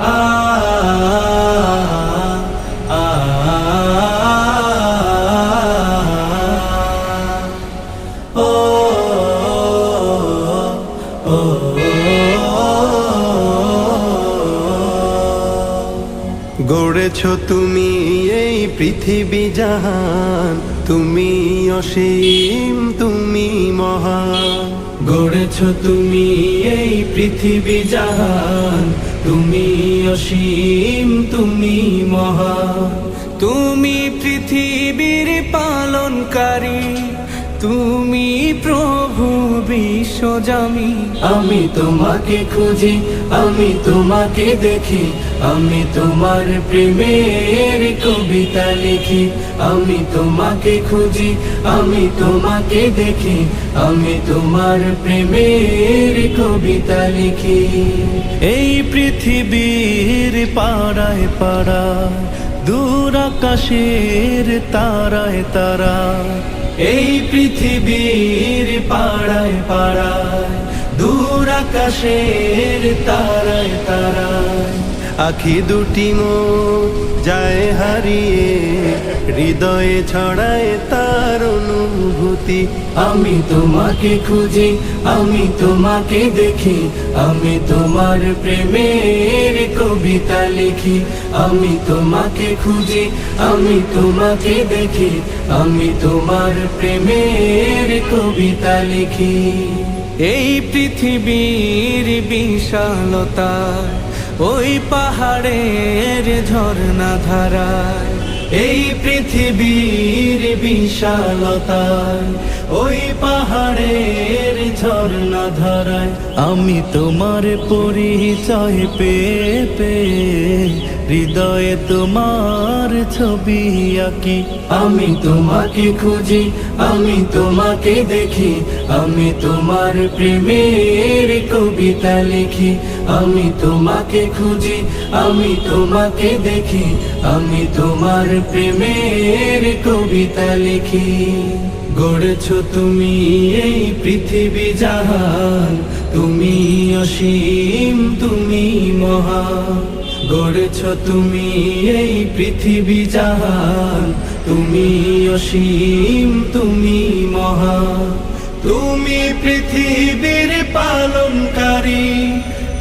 আ আ ও ও গড়েছ তুমি এই পৃথিবী জাহান, তুমি অসীম, তুমি মহান। গড়েছ তুমি এই পৃথিবী জাহান, তুমি অসীম, তুমি মহান। তুমি পৃথিবীর পালনকারী, তুমি প্রভু বিশ্বজামি। আমি তোমাকে খুঁজি, আমি তোমাকে দেখি, আমি তোমার প্রেমের কবিতা লিখি। আমি তোমাকে খুঁজি, আমি তোমাকে দেখি, আমি তোমার প্রেমের কবিতা লিখি। এই পৃথিবীর পাড়ায় পাড়ায়, দূর আকাশের তারায় তারায়, এই পৃথিবীর পাড়ায় পাড়ায়, দূর আকাশের তারায় তারায়, আখি দুটি মোর যায় হারিয়ে, হৃদয়ে ছড়ায় তার অনুভূতি। আমি তোমাকে খুঁজি, আমি তোমাকে দেখি, আমি তোমার প্রেমের কবিতা লিখি। আমি তোমাকে খুঁজি, আমি তোমাকে দেখি, আমি তোমার প্রেমের কবিতা লিখি। এই পৃথিবীর বিশালতায়, ওই পাহাড়ের ঝর্ণা ধারায়, এই পৃথিবীর বিশালতায়, ওই পাহাড়ের ঝর্ণা ধারায়, আমি তোমার পরিচয় পেয়ে পেয়ে হৃদয়ে তোমার ছবি আঁকি। আমি তোমাকে খুঁজি, আমি তোমাকে দেখি, আমি তোমার প্রেমের কবিতা লিখি। আমি তোমাকে খুঁজি, আমি তোমাকে দেখি, আমি তোমার প্রেমের কবিতা লিখি। গড়েছ তুমি এই পৃথিবী জাহান, তুমি অসীম, তুমি মহান। গড়েছ তুমি এই পৃথিবী জাহান, তুমি অসীম, তুমি মহান। তুমি পৃথিবীর পালনকারী,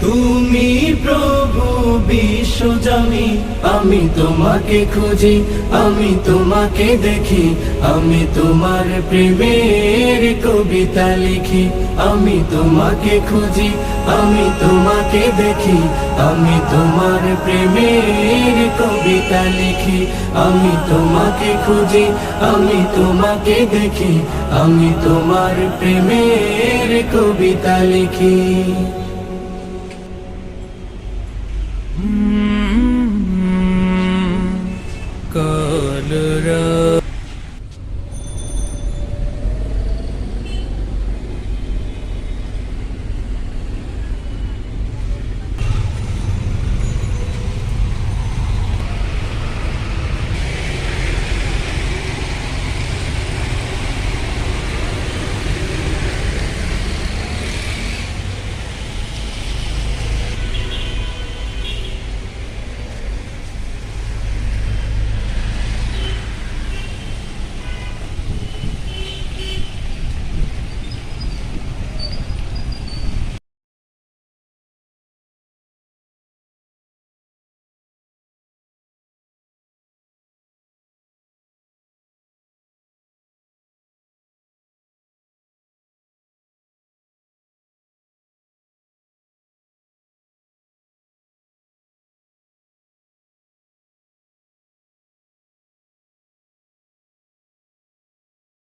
তুমি প্রভু বিশ্বজামি। আমি তোমাকে খুঁজি, আমি তোমাকে দেখি, আমি তোমার প্রেমের কবিতা লিখি। আমি তোমাকে খুঁজি, আমি তোমাকে দেখি, আমি তোমার প্রেমের কবিতা লিখি। আমি তোমাকে খুঁজি, আমি তোমাকে দেখি, আমি তোমার প্রেমের কবিতা লিখি।